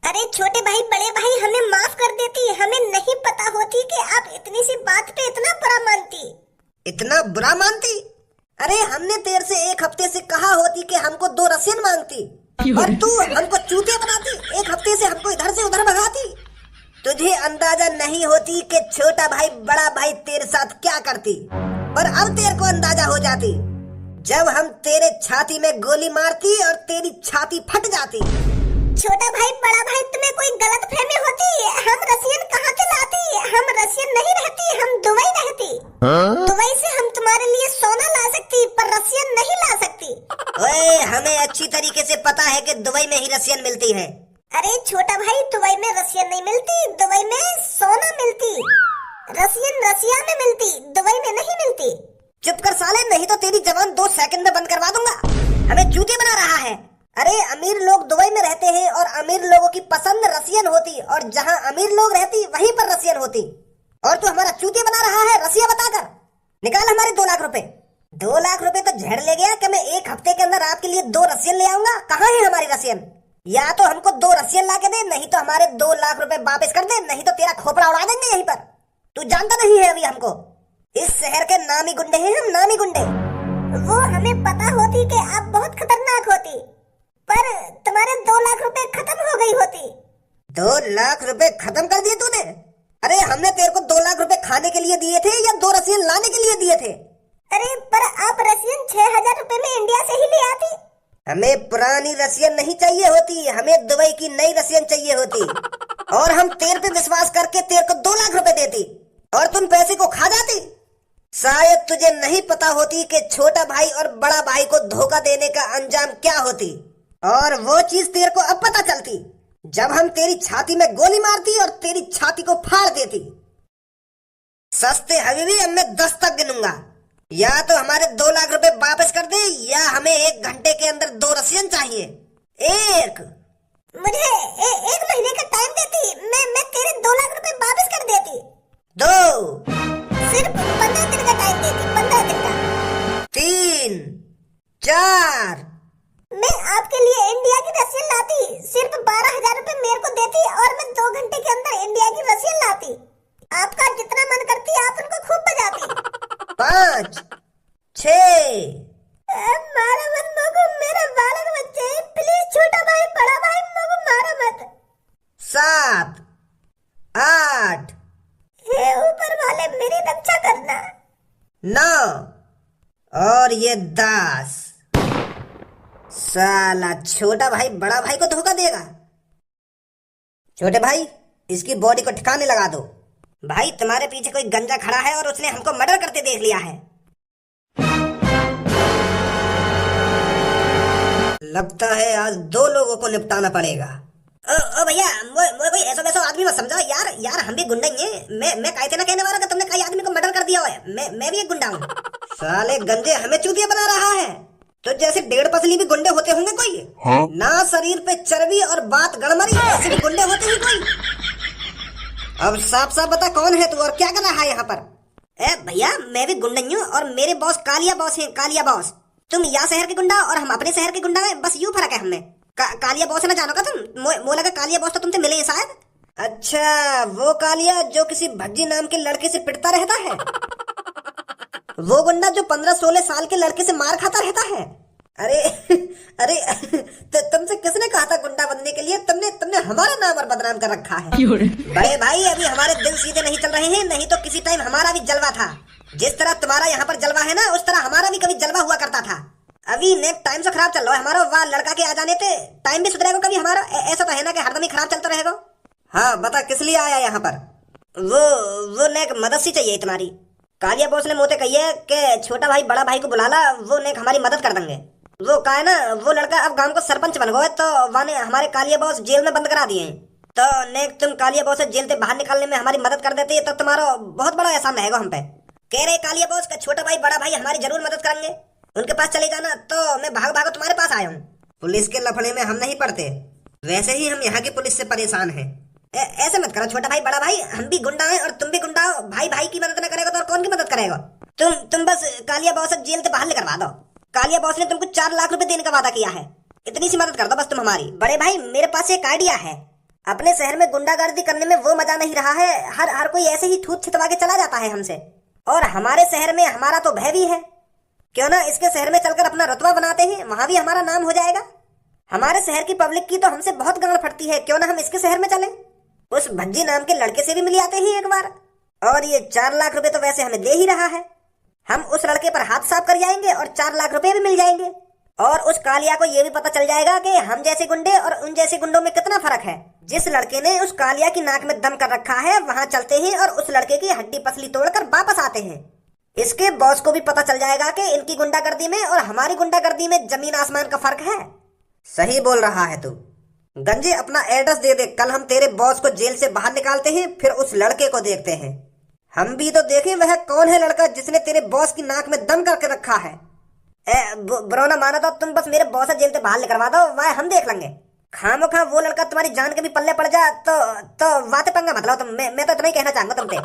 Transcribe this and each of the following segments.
अरे छोटे भाई बड़े भाई हमें माफ कर देती, हमें नहीं पता होती कि आप इतनी सी बात पे इतना बुरा मानती। इतना बुरा मानती? अरे हमने तेरे से एक हफ्ते से कहा होती कि हमको 2 रसियन मांगती और तू हमको चूतिया बनाती, एक हफ्ते से हमको इधर से उधर भगाती। तुझे अंदाजा नहीं होती कि छोटा भाई बड़ा भाई तेरे साथ क्या करती, पर अब तेरे को अंदाजा हो जाती जब हम तेरे छाती में गोली मारती और तेरी छाती फट जाती। छोटा भाई बड़ा भाई तुम्हें कोई गलत फहमी होती, हम रसियन कहाँ से लाती, हम रसियन नहीं रहती, हम दुबई रहती। दुबई से हम तुम्हारे लिए सोना ला सकती पर रसियन नहीं ला सकती। ओए हमें अच्छी तरीके से पता है कि दुबई में ही रसियन मिलती है। अरे छोटा भाई दुबई में रसियन नहीं मिलती, दुबई में सोना मिलती। रसियन रसिया में मिलती, दुबई में नहीं मिलती। चुप कर साले, नहीं तो तेरी जबान 2 सेकंड में बंद करवा दूंगा। हमें चूतिया बना रहा है। अरे अमीर लोग दुबई में रहते हैं और अमीर लोगों की पसंद रसियन होती, और जहां अमीर लोग रहती वहीं पर रसियन होती। और तू हमारा चूतिया बना रहा है रसिया बताकर। निकाल हमारे 2 लाख रुपए। 2 लाख रुपए तो झड़ ले गया कि मैं एक हफ्ते के अंदर आपके लिए 2 रसियन ले आऊंगा। कहाँ है हमारी रसियन? या तो हमको 2 रसियन ला के दे, नहीं तो हमारे 2 लाख रुपए वापस कर दे, नहीं तो तेरा खोपड़ा उड़ा देंगे यहीं पर। तू जानता नहीं है अभी हमको। इस शहर के नामी गुंडे हैं हम, नामी गुंडे। वो हमें पता होती कि आप बहुत खतरनाक होती, पर तुम्हारे 2 लाख रुपए खत्म हो गई होती। 2 लाख रुपए खत्म कर दिए तूने? अरे हमने तेरे को 2 लाख रुपए खाने के लिए दिए थे या 2 रसियन लाने के लिए दिए थे? अरे पर आप रसियन 6,000 रुपए में इंडिया से ही ले आती। हमें पुरानी रसियन नहीं चाहिए होती, हमें दुबई की नई रसियन चाहिए होती। और हम तेरे पे विश्वास करके तेरे को 2 लाख रुपए देती और तुम पैसे को खा जाती। शायद तुझे नहीं पता होती कि छोटा भाई और बड़ा भाई को धोखा देने का अंजाम क्या होती, और वो चीज तेरे को अब पता चलती जब हम तेरी छाती में गोली मारती और तेरी छाती को फाड़ देती। सस्ते हबीबी, अब मैं 10 तक गिनूंगा। या तो हमारे 2 लाख रुपए वापस कर दे, या हमें 1 घंटे के अंदर 2 रसियन चाहिए। 1। मुझे 1 महीने का टाइम देती, मैं तेरे 2 लाख रुपए वापस कर देती। 2। सिर्फ 15 दिन का टाइम देती, 15 दिन का। 3। 4। मैं आपके लिए इंडिया की रसियन लाती, सिर्फ 12,000 रुपए मेरे को देती और मैं 2 घंटे के अंदर इंडिया की रसियन लाती। आपका जितना मन करती आप उनको खूब बजाती। 5। 6। मारा मत मोको, मेरा बालक बच्चे, प्लीज छोटा भाई बड़ा भाई मोको मारा मत। 7। 8। हे ऊपर वाले मेरी रक्षा करना। 9 और ये 10। साला छोटा भाई बड़ा भाई को धोखा देगा। छोटे भाई, इसकी बॉडी को ठिकाने लगा दो। भाई तुम्हारे पीछे कोई गंजा खड़ा है और उसने हमको मर्डर करते देख लिया है। लगता है आज 2 लोगों को निपटाना पड़ेगा। ओ भैया, कोई ऐसा वैसा आदमी मत समझो यार हम भी गुंडा ही हैं। मैं कहते ना कहने वाला कि तुमने कई आदमी को मर्डर कर दिया है। मैं भी एक गुंडा हूँ। साले गंजे हमें चूतिया बना रहा है। तो जैसे 1.5 पसली भी गुंडे होते होंगे कोई? हाँ? ना शरीर पे चर्बी और बात गड़मरी, ऐसे भी गुंडे होते ही कोई? अब साफ साफ बता कौन है तू और क्या कर रहा है यहाँ पर? भैया मैं भी गुंडा ही हूँ और मेरे बॉस कालिया बॉस हैं, कालिया बॉस। तुम यहाँ शहर के गुंडा और हम अपने शहर के गुंडा हैं, बस यूं फर्क है हमें। कालिया बॉस है ना, जानो का तुम? मोला का कालिया बॉस तो तुमसे मिले हैं शायद। अच्छा, वो कालिया जो किसी भज्जी नाम के लड़के से पिटता रहता है? वो गुंडा जो 15-16 साल के लड़के से मार खाता रहता है? अरे तुमसे किसने कहा था गुंडा बनने के लिए? तुमने हमारा नाम और बदनाम कर रखा है। बड़े भाई अभी हमारे दिल सीधे नहीं चल रहे हैं, नहीं तो किसी टाइम हमारा भी जलवा था। जिस तरह तुम्हारा यहाँ पर जलवा है ना, उस तरह हमारा भी कभी जलवा हुआ करता था। अभी नेक्स्ट टाइम से खराब चल रहा है हमारा। वाह लड़का के आ जाने पे टाइम भी सुधरेगा कभी हमारा? ऐसा तो है ना कि हरदम ही खराब चलता रहेगा। हाँ बता किस लिए आया यहाँ पर? वो नेक मदद सी चाहिए तुम्हारी। कालिया बॉस ने मोते कही है कि छोटा भाई बड़ा भाई को बुला ला, वो नेक हमारी मदद कर देंगे। वो कहा है ना, वो लड़का अब गांव को सरपंच बन गया, तो वाने हमारे कालिया बॉस जेल में बंद करा दिए हैं। तो नेक तुम कालिया बॉस से जेल से बाहर निकालने में हमारी मदद कर देते तो तुम्हारा बहुत बड़ा एहसान रहेगा हम पे। कह रहे कालिया बॉस का छोटा भाई बड़ा भाई हमारी जरूर मदद करेंगे, उनके पास चले जाना। तो मैं भाग तुम्हारे पास आया हूँ। पुलिस के लफड़े में हम नहीं पड़ते, वैसे ही हम यहाँ की पुलिस से परेशान हैं। ऐसे मत करो छोटा भाई बड़ा भाई, हम भी गुंडा हैं और तुम भी गुंडा हो। भाई भाई की मदद न करेगा तो और कौन की मदद करेगा? तुम बस कालिया बॉस से जेल से बाहर निकलवा दो। कालिया बॉस ने तुमको 4 लाख रुपए देने का वादा किया है, इतनी सी मदद कर दो बस तुम हमारी। बड़े भाई मेरे पास एक आइडिया है, अपने शहर में गुंडागर्दी करने में वो मजा नहीं रहा है। हर कोई ऐसे ही छूत छितवा के चला जाता है हमसे, और हमारे शहर में हमारा तो भय भी है। क्यों ना इसके शहर में चलकर अपना रुतबा बनाते हैं, वहां भी हमारा नाम हो जाएगा। हमारे शहर की पब्लिक की तो हमसे बहुत गांड फटती है, क्यों ना हम इसके शहर में चले, उस भज्जी नाम के लड़के से भी मिल आते हैं एक बार। और ये 4 लाख रुपए तो वैसे हमें दे ही रहा है, हम उस लड़के पर हाथ साफ कर जाएंगे और 4 लाख रुपए भी मिल जाएंगे। और उस कालिया को ये भी पता चल जाएगा कि हम जैसे गुंडे और उन जैसे गुंडों में कितना फर्क है। जिस लड़के ने उस कालिया की नाक में दम कर रखा है वहां चलते हैं और उस लड़के की हड्डी पसली तोड़कर वापस आते हैं। इसके बॉस को भी पता चल जाएगा कि इनकी गुंडागर्दी में और हमारी गुंडागर्दी में जमीन आसमान का फर्क है। सही बोल रहा है तू। गंजे अपना एड्रेस दे दे, कल हम तेरे बॉस को जेल से बाहर निकालते हैं, फिर उस लड़के को देखते हैं। हम भी तो देखें वह कौन है लड़का जिसने तेरे बॉस की नाक में दम करके रखा है। ब्रो ना माना तो तुम बस मेरे बॉस से जेल से बाहर निकलवा दो, वह हम देख लेंगे। खामोखा वो लड़का तुम्हारी जान के भी पल्ले पड़ जा तो बातें पंगा मतलब तुम। मैं तो इतना ही कहना चाहूंगा तुमसे,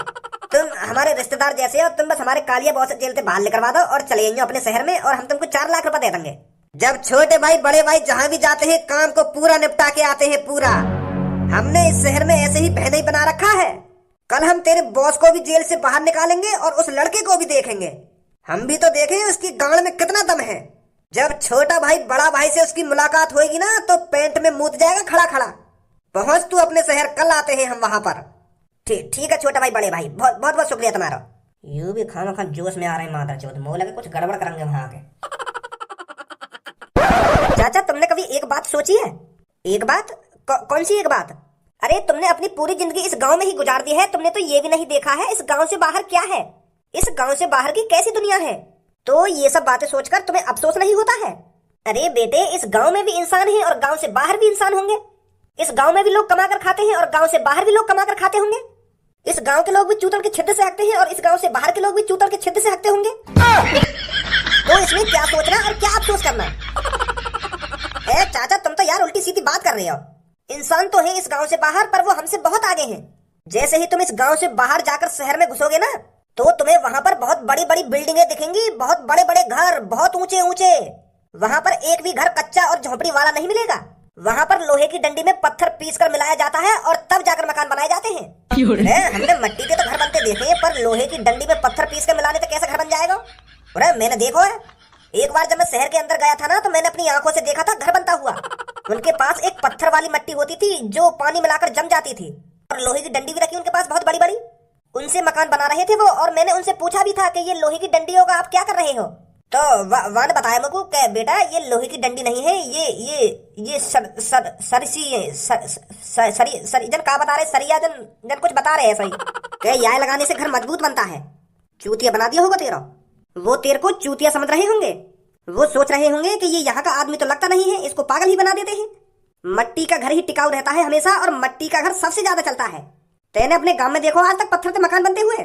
तुम हमारे रिश्तेदार जैसे हो, तुम बस हमारे कालिया बॉस से जेल से बाहर निकलवा दो और चले जाइए अपने शहर में, और हम तुमको 4 लाख रुपए दे देंगे। जब छोटे भाई बड़े भाई जहाँ भी जाते हैं काम को पूरा निपटा के आते हैं पूरा। हमने इस शहर में ऐसे ही बहने ही बना रखा है। कल हम तेरे बॉस को भी जेल से बाहर निकालेंगे और उस लड़के को भी देखेंगे। हम भी तो देखें उसकी गांड में कितना दम है। जब छोटा भाई बड़ा भाई से उसकी मुलाकात होगी ना तो पेंट में मूत जाएगा खड़ा खड़ा। पहुंच तू अपने शहर, कल आते हैं हम वहां पर। ठीक है छोटा भाई बड़े भाई, बहुत बहुत शुक्रिया तुम्हारा। यूं भी खाना जोश में आ रहे हैं मादर चौथ, मोह लगे कुछ गड़बड़ करेंगे वहां आके। चाचा तुमने कभी एक बात सोची है? एक बात? कौन सी एक बात? अरे तुमने अपनी पूरी जिंदगी इस गांव में ही गुजार दी है, तुमने तो ये भी नहीं देखा है इस गांव से बाहर क्या है, इस गांव से बाहर की कैसी दुनिया है। तो ये सब बातें सोचकर तुम्हें अफसोस नहीं होता है? अरे बेटे इस गांव में भी इंसान हैं और गांव से बाहर भी इंसान होंगे। इस गांव में भी लोग कमा कर खाते हैं और गांव से बाहर भी लोग कमा कर खाते होंगे। इस गांव के लोग भी चूतल के छिद्र से हकते हैं और इस गांव से बाहर के लोग भी चूतल के छिद्र से हकते होंगे। तो इसमें क्या सोचना और क्या अफसोस करना? चाचा तुम तो यार उल्टी सीधी बात कर रहे हो। इंसान तो है इस गांव से बाहर, पर वो हमसे बहुत आगे हैं। जैसे ही तुम इस गांव से बाहर जाकर शहर में घुसोगे ना तो तुम्हें वहां पर बहुत बड़ी बड़ी बिल्डिंगें दिखेंगी, बहुत बड़े बड़े घर, बहुत ऊंचे ऊंचे। वहां पर एक भी घर कच्चा और झोपड़ी वाला नहीं मिलेगा। वहां पर लोहे की डंडी में पत्थर पीस कर मिलाया जाता है और तब जाकर मकान बनाए जाते हैं। हमने मिट्टी के तो घर बनते देखे हैं, पर लोहे की डंडी में पत्थर पीस कर मिलाने से कैसे घर बन जाएगा? अरे मैंने देखो है, एक बार जब मैं शहर के अंदर गया था ना तो मैंने अपनी आंखों से देखा था घर बनता हुआ। उनके पास एक पत्थर वाली मिट्टी होती थी जो पानी मिलाकर जम जाती थी, और लोहे की डंडी भी रखी उनके पास बहुत बड़ी बड़ी। उनसे मकान बना रहे थे वो, और मैंने उनसे पूछा भी था कि ये लोहे की डंडी होगा, आप क्या कर रहे हो? तो वहां ने बताया मुझको कि बेटा ये लोहे की डंडी नहीं है, ये सरीजन का बता रहे, सरिया जन कुछ बता रहे हैं सही कि यह लगाने से घर मजबूत बनता है। चूतिया बना दिया होगा तेरा। वो तेरे को चूतिया समझ रहे होंगे। वो सोच रहे होंगे कि ये यहाँ का आदमी तो लगता नहीं है, इसको पागल ही बना देते हैं। मट्टी का घर ही टिकाऊ रहता है हमेशा, और मट्टी का घर सबसे ज्यादा चलता है। तेने अपने गांव में देखो आज तक पत्थर से मकान बनते हुए?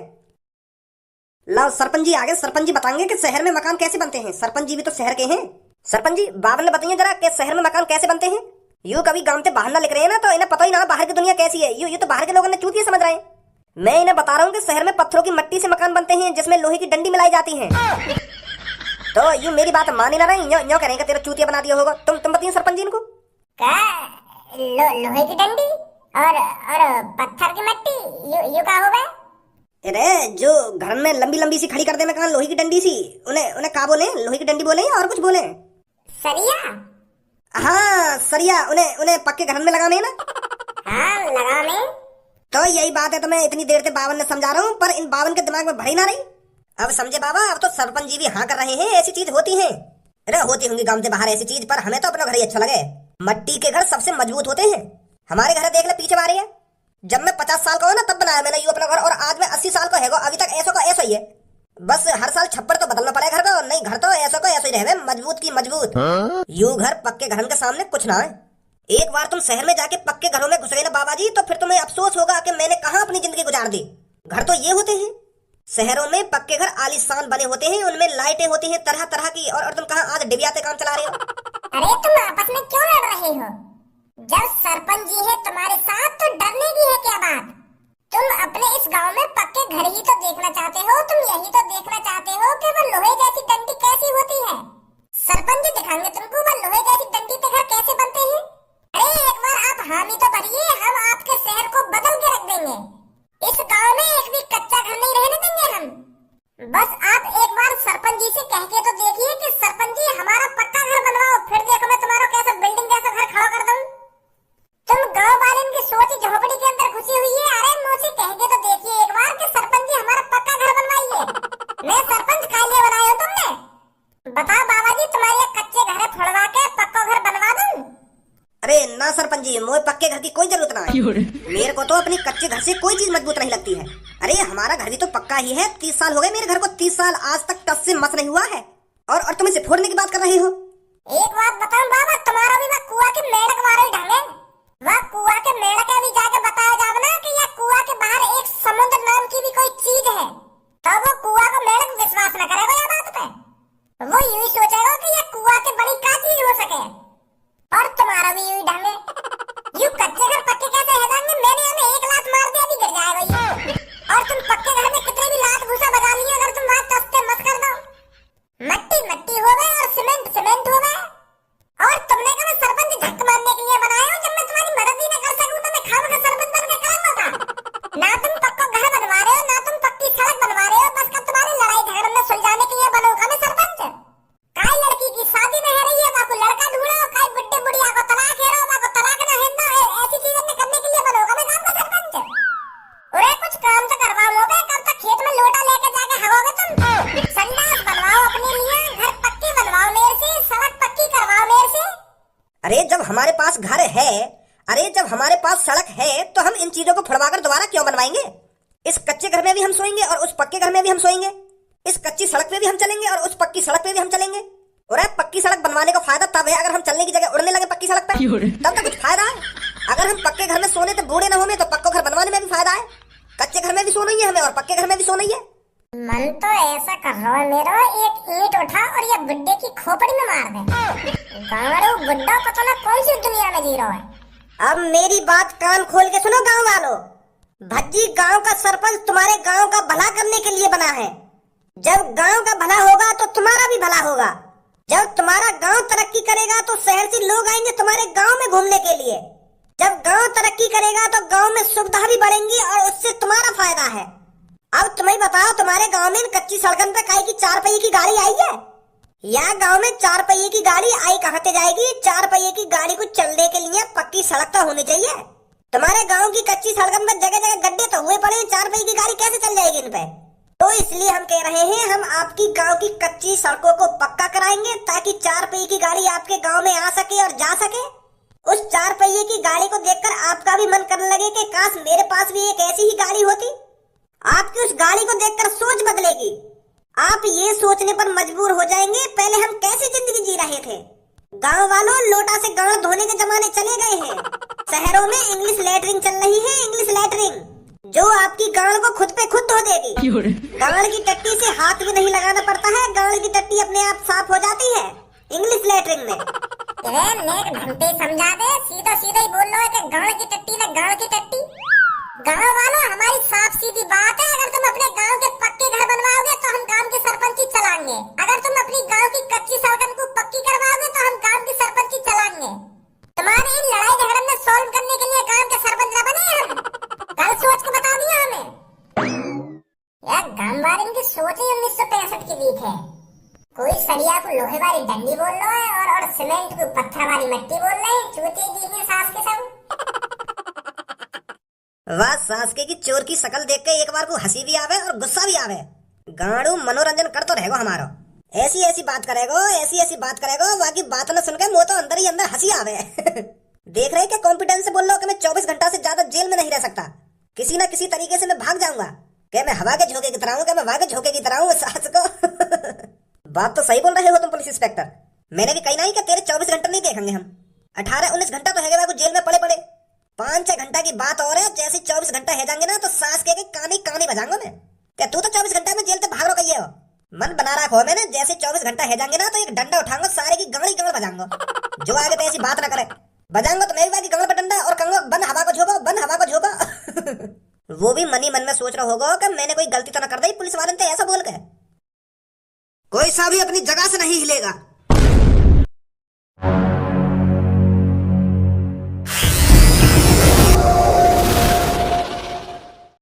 लाओ सरपंच जी आगे, सरपंच जी बताएंगे कि शहर में मकान कैसे बनते हैं। सरपंच जी भी तो शहर के हैं। सरपंच जी बावन ने बताइए जरा कि शहर में मकान कैसे बनते हैं। यूं कभी गांव से बाहर ना लिख रहे हैं ना तो इन्हें पता ही ना बाहर की दुनिया कैसी है। यूं तो बाहर के लोगों ने चूतिया समझ रहे हैं। मैं इन्हें बता रहा हूँ कि शहर में पत्थरों की मट्टी से मकान बनते हैं जिसमें लोहे की डंडी मिलाई जाती है। तो यूं मेरी बात मान ही ना रहे, यूं करेंगे तेरा चूतिया बना दिया होगा। तुम बताइए सरपंच जी इनको। लोहे की डंडी और पत्थर की मट्टी यू का होगा? अरे जो घर में लंबी लंबी सी खड़ी कर दे मकान लोहे की डंडी सी, उन्हें क्या बोले? लोहे की डंडी बोले या और कुछ बोले? सरिया। हाँ सरिया, उन्हें पक्के घर में लगाने ना। हाँ लगाने। तो यही बात है, तो मैं इतनी देर से बावन ने समझा रहा हूँ, पर इन बावन के दिमाग में भरी ना रही। अब समझे बाबा, अब तो सरपंच जी भी हाँ कर रहे हैं। ऐसी चीज होती है। अरे होती होंगी गांव से बाहर ऐसी चीज, पर हमें तो अपना घर ही अच्छा लगे। मट्टी के घर सबसे मजबूत होते हैं। हमारे घर देख ले पीछे बारे है, जब मैं 50 साल का हो ना तब बनाया मैंने यू अपना घर, और आज मैं 80 साल का है, अभी तक ऐसा का ऐसा ही है। बस हर साल छप्पर तो बदलना पड़ेगा घर का, नहीं घर तो ऐसा का ऐसा ही रहे, मजबूत की मजबूत। यू घर पक्के घर के सामने कुछ ना है। एक बार तुम शहर में जाके पक्के घरों में घुस गए ना बाबा जी, तो फिर तुम्हें अफसोस होगा कि मैंने कहाँ अपनी जिंदगी गुजार दी। घर तो ये होते हैं शहरों में, पक्के घर आलीशान बने होते हैं, उनमें लाइटें होती हैं तरह तरह की, और तुम कहाँ आज डिबियाते काम चला रहे हो? अरे तुम आपस में क्यों लड़ रहे हो? जब सरपंच जी है तुम्हारे साथ तो डरने की है क्या बात? तुम अपने इस गांव में पक्के घर ही तो देखना चाहते हो, तुम यही तो देखना चाहते हो कि वो लोहे जैसी डंडी कैसी होती है। सरपंच जी दिखाएंगे तुमको वो लोहे जैसी डंडी के घर कैसे बनते हैं। अरे एक बार आप हामी तो भरिए, हम जी, मोए पक्के घर की कोई जरूरत ना है। मेरे को तो अपनी कच्चे घर से कोई चीज मजबूत नहीं लगती है। अरे हमारा घर भी तो पक्का ही है। 30 साल हो गए मेरे घर को, 30 साल आज तक टस से मस नहीं हुआ है। और तुम इसे फोड़ने की बात कर रही हो। एक बात बताऊं बाबा, तुम्हारा भी वह कुआ के मेढक मारे ही ढंगे। वह कुआ के मेढक अभी जाके बताया जावे ना कि यह कुआ के बाहर एक समुद्र नाम की भी कोई चीज है, तो वो कुआ को मेढक विश्वास न करेगा यह बात पे। वो यूं सोचेगा कि यह कुआ के बड़ी का चीज हो सके। और तुम्हारा भी यूं ढंगे। यूं कच्चे घर पक्के कैसे है जाएंगे? मैंने हमें एक लात मार दिया भी गिर जाएगा ये। और तुम पक्के घर में कितने भी लात भूसा बजा लिए, अगर तुम वहां टसते मत कर दो, मट्टी मट्टी हो गए और सीमेंट सीमेंट हो गए। और तुमने कहा मैं सरपंच झक मारने के लिए बनाया हूं? जब मैं तुम्हारी मदद ही न कर सकूं तो मैं खाम का सरपंच बन के करूंगा का? ना तुम पक्का घर बनवा रहे हो, ना तुम पक्की सड़क बनवा रहे हो, बस कब तुम्हारी लड़ाई झगड़े में सुलझाने के लिए बनूंगा मैं सरपंच। काई लड़की की शादी नहीं रही है, बाको लड़का ढूंढो, काई बुड्ढे बुढ़िया को तलाक है, बाको तलाक ना है ना, ऐसी चीजें करने के लिए बनूंगा मैं काम का सरपंच। अरे कुछ काम तो करवाओगे, कब तक खेत में लोटा लेके जाके हगोगे तुम? संडास बनवाओ अपने लिए, घर पक्के बनवाओ मेरे से, सड़क पक्की करवाओ मेरे से। अरे जब हमारे पास घर है, अरे जब हमारे पास सड़क है, तो हम इन चीजों को फुड़वाकर दोबारा क्यों बनवाएंगे? इस कच्चे घर में भी हम सोएंगे और उस पक्के घर में भी हम सोएंगे। इस कच्ची सड़क पे भी हम चलेंगे और उस पक्की सड़क पे भी हम चलेंगे। और पक्की सड़क बनवाने का फायदा तब है अगर हम चलने की जगह उड़ने लगे पक्की सड़क पे, तब तो कुछ फायदा है। अगर हम पक्के घर में सोने तो बूढ़े न होंगे, तो पक्का घर बनवाने में भी फायदा है। कच्चे घर में भी सोना ही है हमें और पक्के घर में भी सोना ही है। मन तो ऐसा कर रहा है मेरा, एक ईंट उठा और ये बुड्ढे की खोपड़ी में मार दे। गांवड़ो बुड्ढा पता ना कौन सी दुनिया में जी रहा है। अब मेरी बात कान खोल के सुनो गांव वालों। भज्जी गांव का सरपंच तुम्हारे गांव का भला करने के लिए बना है। जब गांव का भला होगा तो तुम्हारा भी भला होगा। जब तुम्हारा गांव तरक्की करेगा तो शहर से लोग आएंगे तुम्हारे गांव में घूमने के लिए। जब गांव तरक्की करेगा तो गांव में सुविधा भी बढ़ेंगी और उससे तुम्हारा फायदा है। अब तुम्हें बताओ, तुम्हारे गांव में कच्ची सड़कन पे काई की 4 पहिए की गाड़ी आई है? या गांव में 4 पहिए की गाड़ी आई कहाँ से जाएगी? 4 पहिए की गाड़ी को चलने के लिए पक्की सड़क तो होनी चाहिए। तुम्हारे गांव की कच्ची सड़कन में जगह जगह गड्ढे तो हुए पड़े, 4 पहिए की गाड़ी कैसे चल जाएगी इन पे? तो इसलिए हम कह रहे हैं, हम आपकी गांव की कच्ची सड़कों को पक्का कराएंगे ताकि 4 पहिए की गाड़ी आपके गांव में आ सके और जा सके। उस 4 पहिए की गाड़ी को देखकर आपका भी मन करने लगे कि काश मेरे पास भी एक ऐसी ही गाड़ी होती। आपकी उस गाड़ी को देखकर सोच बदलेगी। आप ये सोचने पर मजबूर हो जाएंगे, पहले हम कैसी जिंदगी जी रहे थे। गांव वालों, लोटा से गांव धोने के जमाने चले गए हैं। शहरों में इंग्लिश लैटरिन चल रही है, इंग्लिश लैटरिन, जो आपकी गांव को खुद पे खुद धो देगी। गांव की टट्टी से हाथ भी नहीं लगाना पड़ता है, गांव की टट्टी अपने आप साफ हो जाती है इंग्लिश लैटरिन में। नेक घंटे समझा दे, सीधा सीधा ही बोल रहा है कि गांव की टट्टी ना गांव की टट्टी। गांव वालों, हमारी साफ सीधी बात है, अगर तुम अपने गांव के पक्के घर बनवाओगे तो हम गांव की सरपंची चलाएंगे। अगर तुम अपनी गांव की कच्ची सड़कों को पक्की करवाओगे तो हम गांव की सरपंची चलाएंगे। तुम्हारे इन लड़ाई झगड़े में सॉल्व करने के लिए गांव के सरपंच न बने हम। कल सोच को बता दिया हमें। यार गांव वालों की सोच ही 1965 की वीक है। कोई सरिया को लोहे वाली डंडी बोल रहा है और सीमेंट को पत्थर वाली मिट्टी बोल रहे हैं। चूती जी सास के सब। वाह, सासके की चोर की शकल देख के एक बार को हंसी भी आवे और गुस्सा भी आवे। गाड़ू मनोरंजन कर तो रहेगो हमारो। ऐसी ऐसी बात करेगो, ऐसी ऐसी बात करेगो, बाकी बात न सुन के मुँह तो अंदर ही अंदर हंसी आवे। देख रहे क्या कॉन्फिडेंस से बोल रहा हूँ कि मैं 24 घंटा से ज्यादा जेल में नहीं रह सकता। किसी न किसी तरीके से मैं भाग जाऊंगा। क्या मैं हवा के झोंके की तरह हूँ? क्या मैं हवा के झोंके की तरह हूँ सास को? बात तो सही बोल रहे हो तुम पुलिस इंस्पेक्टर। मैंने भी कही नहीं कि तेरे 24 घंटे नहीं देखेंगे हम। 18-19 घंटा तो है जेल में पड़े पड़े। 5-6 घंटा की बात और है। जैसे 24 घंटा है जाएंगे ना तो सास के कानी कानी बजाऊंगा मैं। क्या तू तो 24 घंटा में जेल से भाग रहा कहिए हो? मन बना रखा हो मैंने, जैसे 24 घंटा है जाएंगे ना तो एक डंडा उठाऊंगा, सारे की गाड़ी गाड़ बजाऊंगा। जो आगे तो ऐसी बात ना करे, बजाऊंगा तो मैं भी गाड़ पर डंडा और कहूंगा बंद हवा को झोंको, बंद हवा को झोंको। वो भी मनी मन में सोच रहा होगा कि मैंने कोई गलती तो ना कर दी पुलिस वाले ने ऐसा बोल के। कोई सा भी अपनी जगह से नहीं हिलेगा।